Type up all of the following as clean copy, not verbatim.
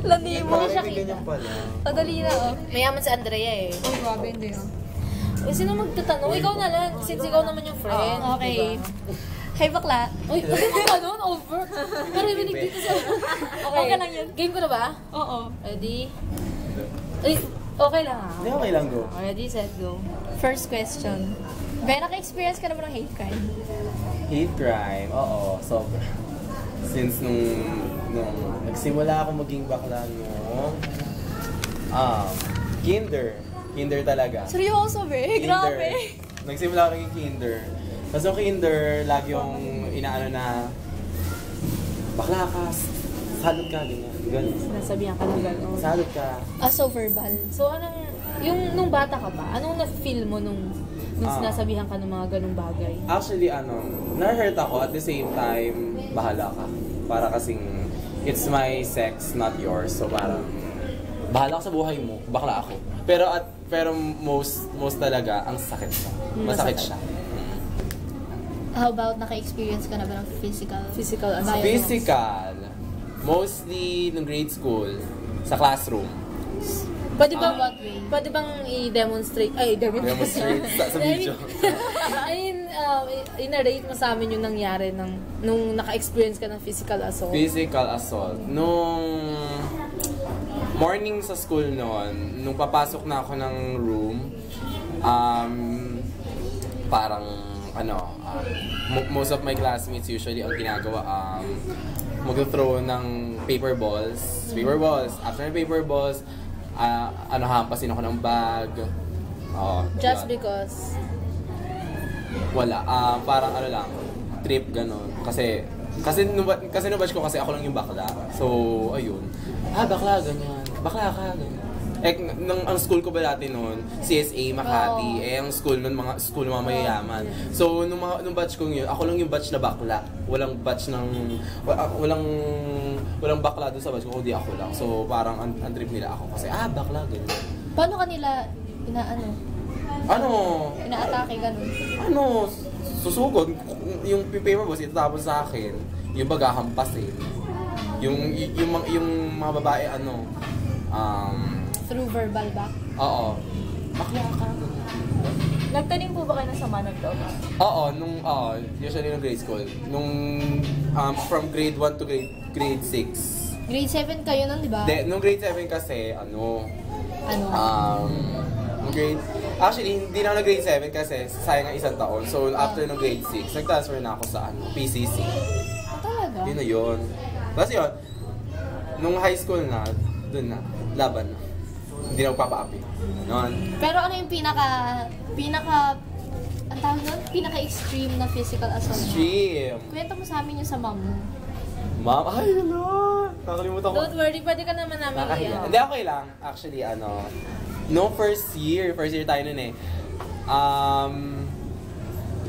Landi mo. Hindi siya ganyan pala. Padali na, oh. Mayaman si Andrea eh. Oh, grabe, hindi, oh. Eh, sino magtatanong? Ikaw na lang. Since ikaw naman yung friend. Okay. Hey, bakla. Uy, huwag mo ganun. Over. Pero yung dito sa... Okay lang yun. Game ko na ba? Oo. Ready? Ay, okay lang ha. Hindi, okay lang, go. Ready, set, go. First question. Ben, naka-experience ka na ba ng hate crime? Hate crime, oo, sobra. Since nung nagsimula ako maging bakla kinder talaga. Seryoso, be? Grabe. Nagsimula ako naging kinder. Tapos yung kinder, lagi yung inaano na, bakla ka, salot ka, ganyan. Sinasabihan ka ng gano'n. Salot ka. So verbal. So, nung bata ka ba, anong na-feel mo nung sinasabihan ka ng mga ganung bagay? Actually, na-hurt ako at the same time, bahala ka. Para kasing, it's my sex, not yours. So parang, bahala ka sa buhay mo, bakla ako. Pero most talaga, ang sakit siya. Masakit siya. How about naka-experience ka na ba ng physical violence? Physical. Mostly nung grade school, sa classroom. Pwede bang i-demonstrate? Demonstrate sa video. I-narrate mo sa amin yung nangyari nung naka-experience ka ng physical assault. Physical assault. Nung morning sa school noon, nung papasok na ako ng room, parang most of my classmates usually ang ginagawa mag-throw ng paper balls. After ng paper balls, hampasin ako ng bag. Just yun. because? Wala. Parang lang, trip gano'n. Kasi nung batch ko kasi ako lang yung bakla. So, ayun. Bakla, ganyan. Bakla ka, ganyan. Ang school ko ba dati noon, CSA, Makati, ang school nun, mga mayayaman. So, nung batch ko yun, ako lang yung batch na bakla. Walang bakla doon sa batch ko, kundi ako lang. So, parang ang trip nila ako kasi, bakla, ganyan. Paano kanila inaatake, ganun? Susugod. Yung paper balls, itatapon sa akin. Yung bagahampasin. Yung mga babae, Through verbal ba? Oo. Bakla ka. Nagtanim po ba kayo ng sama ng loob? Oo, usually nung grade school. From grade 1 to grade 6. Grade 7 kayo nun, di ba? Nung grade 7 kasi, actually, hindi na ako grade 7 kasi sayang ang isang taon. So, after nung grade 6, nag-transfer na ako sa PCC. Talaga? Yun na yun. Tapos yun, nung high school na, dun na, laban na. Hindi na magpapa-api. Noon. Pero ano yung ang tawag nun? Pinaka-extreme na physical assault mo? Extreme. Kwento mo sa amin yung sa mom mo. Ma'am, ay, nakalimutan ko. Don't worry, pwede ka naman namin Hindi, okay lang. Actually, no first year tayo nun eh.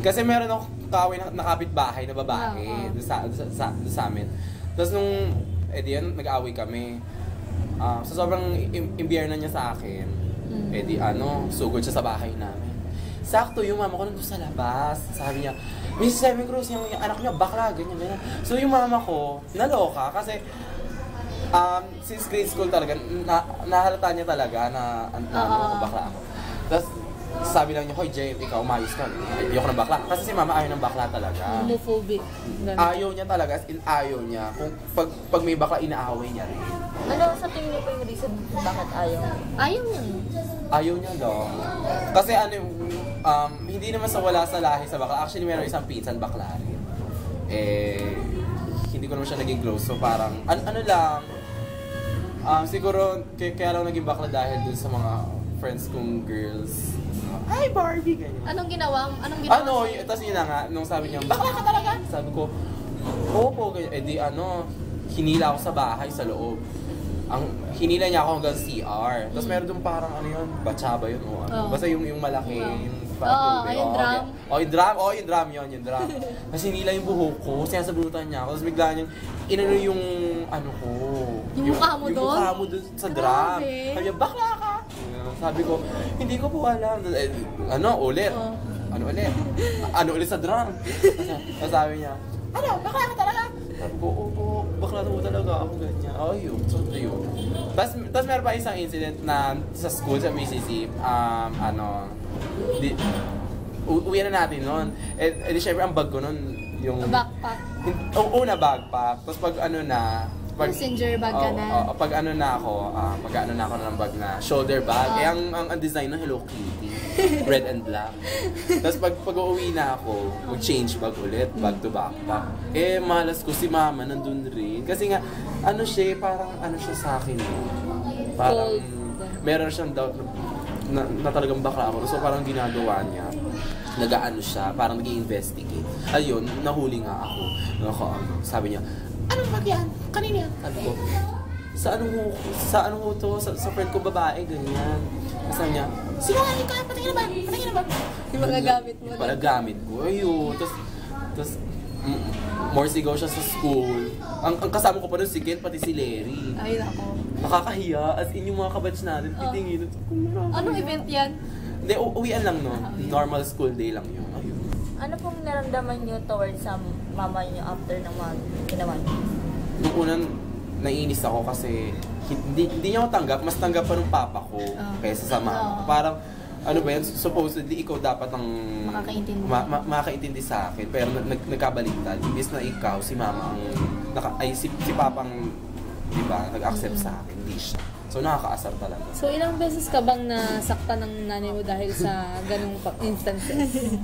Kasi meron ako kaaway na nakapit bahay na babae doon sa amin. Tapos nung, nag-aaway kami. So sobrang imbiyerna niya sa akin. Sugod siya sa bahay namin. Sakto yung mama ko nandun sa labas. Sabi niya, Miss Seven Cruz, yung anak niya bakla, ganyan. So yung mama ko, naloka kasi since grade school talaga, nahalata niya talaga na bakla ako. Tapos sabi lang niya, hoy Jem, ikaw umayos ka. Ayoko ng bakla. Kasi si mama ayaw ng bakla talaga. Homophobic. Ayaw niya talaga, as in ayaw niya. Kung pag may bakla, inaaway niya rin. Ano sa tingin niyo po yung reason bakit ayaw? Ayaw niya. Ayaw niya daw. Kasi hindi naman sa wala sa lahi sa bakla. Actually, meron isang pinsan bakla rin. Hindi ko naman siya naging close. So parang, siguro, kaya lang naging bakla dahil dun sa mga friends kong girls. Hi Barbie, ganyan. Anong ginawa? Tapos yun na nga, nung sabi niya, bakla ka talaga? Sabi ko, opo, ganyan. Hinila ako sa bahay, sa loob. Hinila niya ako hanggang CR. Tapos meron doon parang batsa ba yun? Basta yung malaki, yung yung drum. Yung drum. Tapos hinila yung buhok ko, sinasabunutan niya ako. Tapos bigla niyang, yung ko. Yung mukha mo doon? Yung mukha mo doon sa drum. Sabi niya, bakla ka! Sabi ko, hindi ko po alam. Ulit? Ulit sa drum? Tapos sabi niya, bakla ka talaga? Sabi ko, oo, bakla na po talaga ako ganyan. Ayun, so yun. Tapos meron pa isang incident na sa school, sa BCC, uwi na natin nun. Eh di syempre ang bag ko nun, yung... Backpack. Una backpack. Tapos pag Passenger bag ka na. pag ano na ako, mag-ano na ako ng bag na shoulder bag. Ang design ng Hello Kitty, red and black. Tapos pag uuwi na ako, mag-change bag ulit, bag to backpack. Eh, malas ko si mama nandun rin. Kasi nga, parang ano siya sa akin. Parang, meron siyang doubt na talagang bakla ako. So parang ginagawa niya, nag-ano siya, parang nag-i-investigate. Ayun, nahuli nga ako. Sabi niya, anong bag yan? Kanina yan? Sabi ko, sa ano ho to? Sa friend ko babae, ganyan. Sabi niya, sinungaling ka, patingin na ba? Yung mga gamit mo. Para gamit ko, ayun. Tapos, more sigaw siya sa school. Ang kasama ko pa nun si Ken, pati si Larry. Ay, nako. Nakakahiya, as in yung mga kabatch natin, titingin. Anong event yan? Hindi, uwian lang nun. Normal school day lang yun. Ayun. Ano pong naramdaman niyo towards sa mama niyo after ng mga ginawa niyo? Nung unang naiinis ako kasi hindi niya ako tanggap, mas tanggap pa ng papa ko kaysa sa mama. Parang, ano ba yan, supposedly ikaw dapat ang makakaintindi sa akin, pero nagkabaliktad. Imbis na ikaw, si mama ang, si papa ang, di ba, nag-accept sa akin, hindi siya. So, nakakaasar talaga. So, ilang beses ka bang nasaktan ng nanay mo dahil sa ganung instances?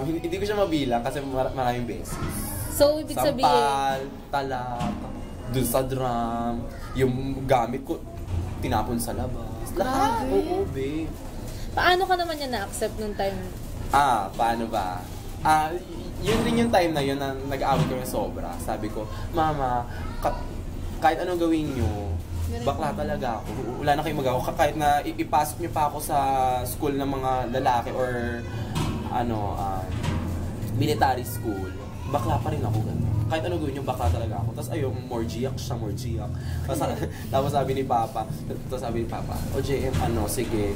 Hindi ko siya mabilang kasi maraming beses. So, ibig sabihin... Sampal, talak, dun sa drum, yung gamit ko, tinapon sa labas. Lahat, oo, be. Paano ka naman yan na-accept nung time? Paano ba? Yun rin yung time na yun na nag-awit kami sobra. Sabi ko, Mama, kahit anong gawin nyo, bakla talaga ako. Wala na kayong magawa. Kahit na ipasok niyo pa ako sa school ng mga lalaki or military school, bakla pa rin ako ganun. Kahit anong gawin niyo, bakla talaga ako. Tapos ayun, more giyak siya, more giyak. Tapos sabi ni Papa, o JM, sige,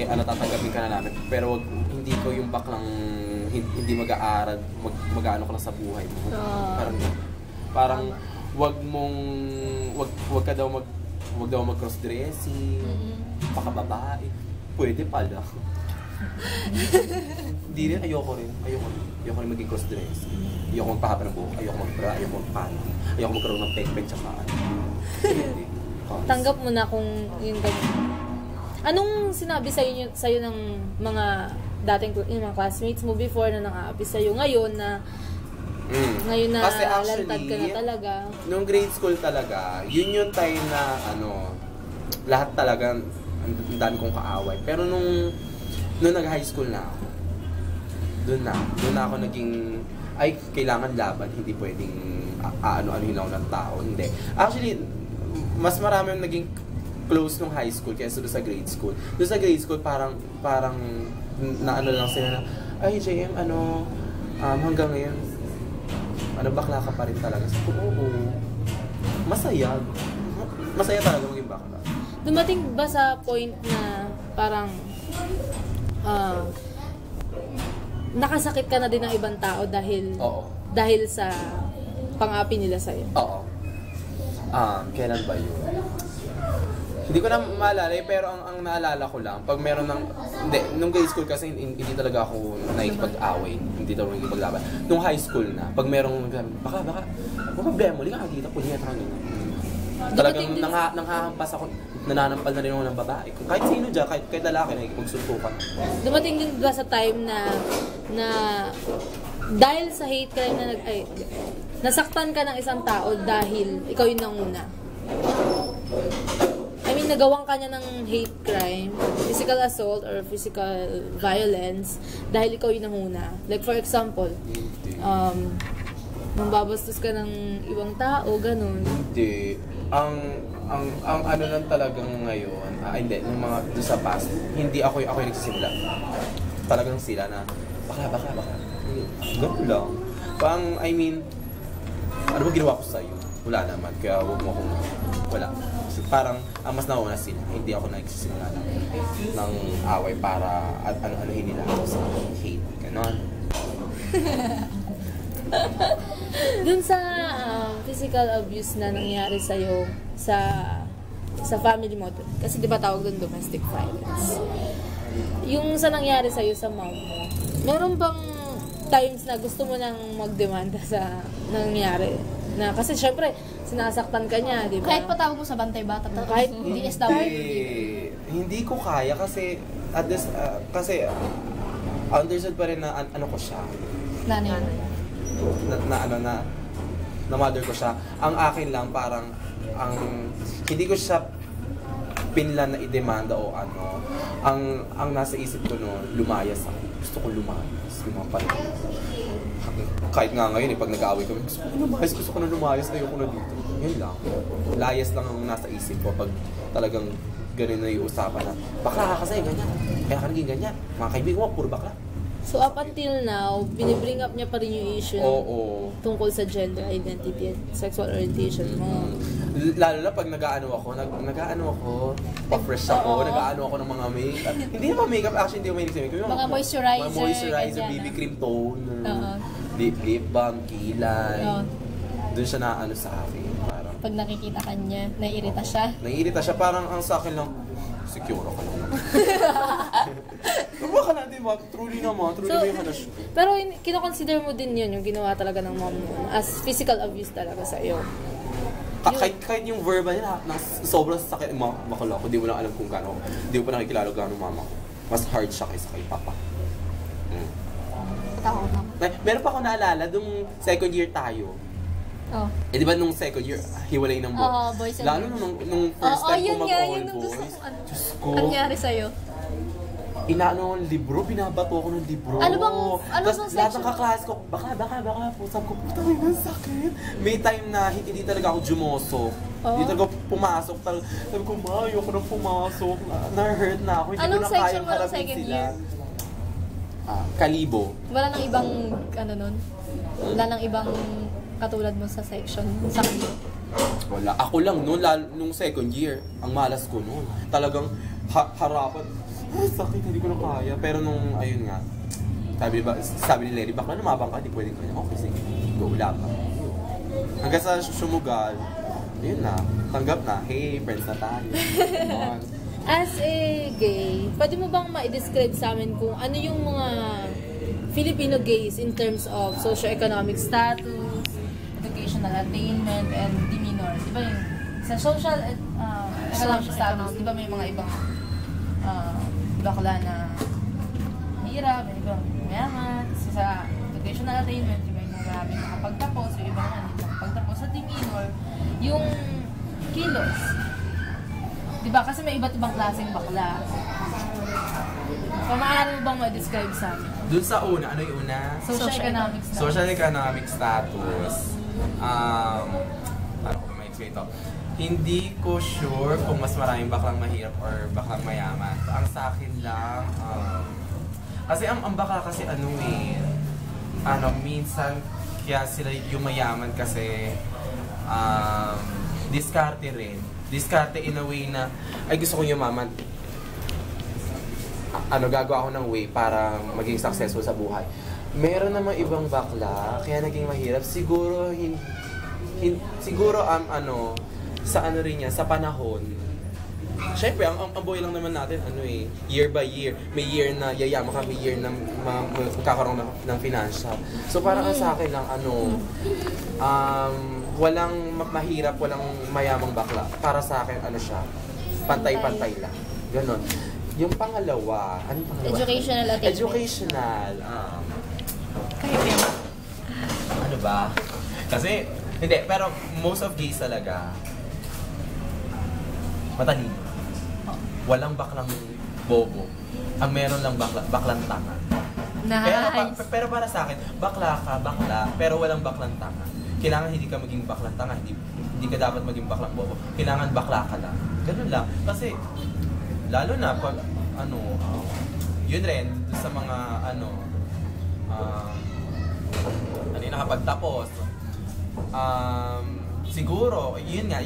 tatanggapin ka na namin. Pero hindi ko yung baklang hindi mag-aaral, mag-ano ka lang sa buhay mo. Parang wag daw mag-cross-dressing, pakababae. Pwede pala. Hindi rin, ayoko rin maging cross-dressing. Ayoko magpahaba ng buhok, ayoko mag-bra, ayoko mag-panty, ayoko magkaroon ng peg-peg tsaka Hindi. Tanggap mo na kung yung ganyan. Anong sinabi sa'yo ng mga dating yung mga classmates mo before na nang-aapi sa'yo ngayon na ngayon na kasi actually, lantad ka na talaga? Nung grade school talaga, yun yung time na lahat talaga ang dami kong kaaway. Pero nung nag-high school na ako, doon na ako naging kailangan laban, hindi pwedeng ano-anuhin ako ng tao, hindi. Actually, mas marami yung naging close nung high school kaysa doon sa grade school. Doon sa grade school, parang na lang sila na, JM, hanggang ngayon, bakla ka pa rin talaga. So, oo. Masaya talaga maging bakla. Dumating ba sa point na parang nakasakit ka na din ng ibang tao dahil sa pang-api nila sa'yo? Oo. Kailan ba yun? Hindi ko na maalala pero ang naalala ko lang, pag meron nung grade school kasi hindi talaga ako nakikipag-away, hindi talaga nakikipaglaban. Nung high school na, pag merong baka, problema, hindi ka dito, punyeta ka ganyan. Talagang nanghahampas ako, nananampal na rin ako ng babae. Kahit sino dyan, kahit lalaki, nakikipagsuntukan. Dumating din ba sa time na dahil sa hate crime nasaktan ka ng isang tao dahil ikaw yung nanguna? I mean, nagawang ka niya ng hate crime, physical assault or physical violence dahil ikaw yung nanguna. Like for example, mambabastos ka ng ibang tao, ganun. Hindi. Ang ano lang talagang ngayon, hindi, nung mga doon sa past, hindi ako yung nagsisimula. Talagang sila na, baka. Ganun lang. Parang, I mean, ano ba ginawa ko sa'yo? Wala naman, kaya huwag mo akong, wala. Parang, ang mas nauna sila, hindi ako nagsisimula ng away para ano-anuhin nila ako sa hate. Ganon. Dun sa physical abuse na nangyari sa'yo sa family mo, kasi di ba tawag dun domestic violence? Yung sa nangyari sa'yo sa mom mo, meron bang times na gusto mo nang magdemanda sa nangyari? Na, kasi syempre, sinasaktan ka niya, di ba? Kahit patawag mo sa bantay bata, Kahit DSW. Hindi ko kaya kasi kasi understood pa rin na ano ko siya. Nanay. Na mother ko siya. Ang akin lang parang hindi ko siya pinlan na idemanda o ano. Ang nasa isip ko noon, lumayas ako. Gusto ko lumayas, lumapal. Kahit nga ngayon, pag nag-aaway kami, gusto ko na lumayas, ayoko na dito. Yun lang. Layas lang ang nasa isip ko pag talagang ganun na yung usapan na, bakla ka kasi, ganyan. Kaya ka naging ganyan. Mga kaibigan mo, puro bakla. So up until now, binibring up niya pa rin yung issue tungkol sa gender identity at sexual orientation mo. Lalo na pag nag-aano ako, pa-fresh ako, nag-aano ako ng mga makeup. Hindi naman makeup, actually hindi ako mahilig sa makeup. Mga moisturizer, mga moisturizer, BB cream tone, lip balm, kilay. Doon siya na ano sa akin. Parang, Pag nakikita ka niya, naiirita siya. naiirita siya, parang ang sa akin lang, secure ako lang. Baka natin truly naman yung hanas. Pero kinoconsider mo din yun, yung ginawa talaga ng mom mo, as physical abuse talaga sa iyo. Kahit yung verbal niya, sobrang sakit. Makala ko, di mo lang alam kung gaano. Di mo pa nakikilala gaano mama ko. Mas hard siya kaysa kay papa. Takot na. Meron pa ako naalala, dung second year tayo. Oh. Di ba nung second year, hiwalay ng boys? Oo, boys and Lalo girls. nung first time ko mag-all yung gusto boys. ko. Diyos ko. Ano nangyari sa'yo? Inaano ng libro, binabato ako ng libro. Ano bang Tapos lahat section? ng kaklase ko, baka po, sabi ko, puta rin ang sakit. May time na hindi talaga ako jumosok. Hindi talaga pumasok. Sabi ko, ma, ayoko nang pumasok. Na-hurt na ako. Hindi Anong ko na section kayang mo ng harapin second sila. year? Kalibo. Wala nang ibang, nun? Wala nang ibang katulad mo sa section, sa kanila? Wala. Ako lang noon, nung second year, ang malas ko noon. Talagang harapan. Ay, sakit, hindi ko na kaya. Pero nung, ayun nga, sabi ni Larry, bakla lumabang ka, di pwedeng kanya. Okay, sige, go, laban. Hanggang sa sumugal, yun na, tanggap na, hey, friends na tayo. As a gay, pwede mo bang ma-describe sa amin kung ano yung mga Filipino gays in terms of socio-economic status, educational attainment, and demeanor? Di ba yung sa social economic status, di ba may mga ibang bakla na hirap, may ibang mayaman, sa educational attainment, di ba yung maraming nakapagtapos, yung iba naman hindi nakapagtapos. Sa demeanor, yung kilos. Diba? Kasi may iba't ibang klaseng bakla. So, maaari mo bang ma-describe sa amin? Doon sa una, ano yung una? Socio-economic status. Social economic status. Paano ko ma-explain ito? Hindi ko sure kung mas maraming baklang mahirap or baklang mayaman. Ang sa akin lang, kasi ang bakla kasi minsan kaya sila yung mayaman kasi diskarte rin. Diskarte in a way na, ay gusto ko yumaman. Gagawa ako ng way para maging successful sa buhay. Meron namang ibang bakla, kaya naging mahirap. Siguro, sa rin niya, sa panahon. Siyempre, ang buhay lang naman natin, year by year. May year na yayaman ka, may year na magkakaroon ng financial. So, parang sa akin lang, walang mahirap, walang mayamang bakla. Para sa akin, pantay-pantay lang. Ganon. Yung pangalawa, anong pangalawa? Educational attainment. Educational. Ano ba? Kasi, hindi, pero most of gays talaga, matalino. Walang baklang bobo. Ang meron lang baklang tanga. Nice. Pero para sa akin, bakla, pero walang baklang tanga. Kailangan hindi ka maging baklang tanga, hindi ka dapat maging baklang bobo. Kailangan bakla ka lang. Ganun lang. Kasi, lalo na pag, yun rin, sa mga, nakapagtapos. Siguro, yun nga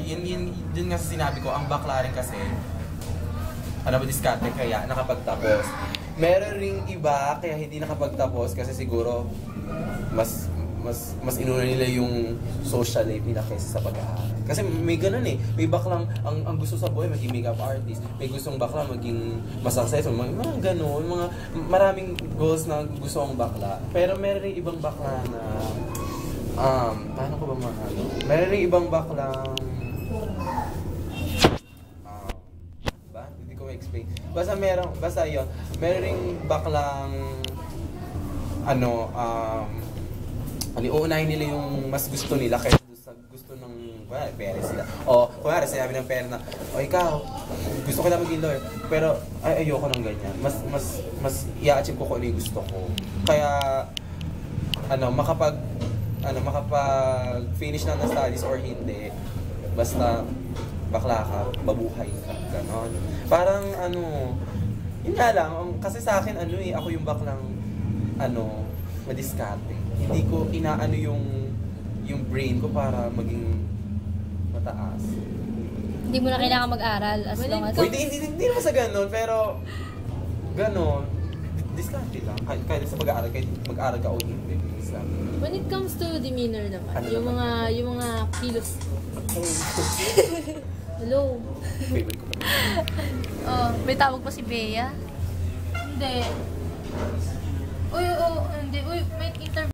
sa sinabi ko, ang bakla rin kasi, diskarte kaya nakapagtapos. Meron ring iba, kaya hindi nakapagtapos kasi siguro, mas mas inuna nila yung social life nila kaysa sa pag-aaral. Kasi may ganun eh. May baklang ang gusto sa buhay maging makeup artist. May gustong bakla maging mas successful. Mga ganun, mga maraming goals na gusto ang bakla. Pero meron ring ibang bakla na paano ko ba ano? Meron ring ibang baklang hindi ko ma-explain. Basta yun. Meron ring baklang uunahin nila yung mas gusto nila kaysa sa gusto ng parents nila. O, kunwari, sinabi ng parent na, o ikaw, gusto ko na maging lawyer, pero ayoko ng ganyan. Mas i-achieve ko kung ano yung gusto ko. Kaya, makapag-finish na ng studies or hindi, basta bakla ka, babuhay ka, ganon. Parang yun nga lang, kasi sa akin ako yung baklang madiskarte. Hindi ko inaano yung brain ko para maging mataas. Hindi mo na kailangan mag-aral as long as... Hindi naman sa ganun, pero ganun, diskarte lang. Kahit sa pag-aaral, kahit mag-aaral ka o hindi. When it comes to demeanor naman, yung mga kilos. Hello. Favorite ko pa. May tawag pa si Bea. Hindi. Uy, may interview.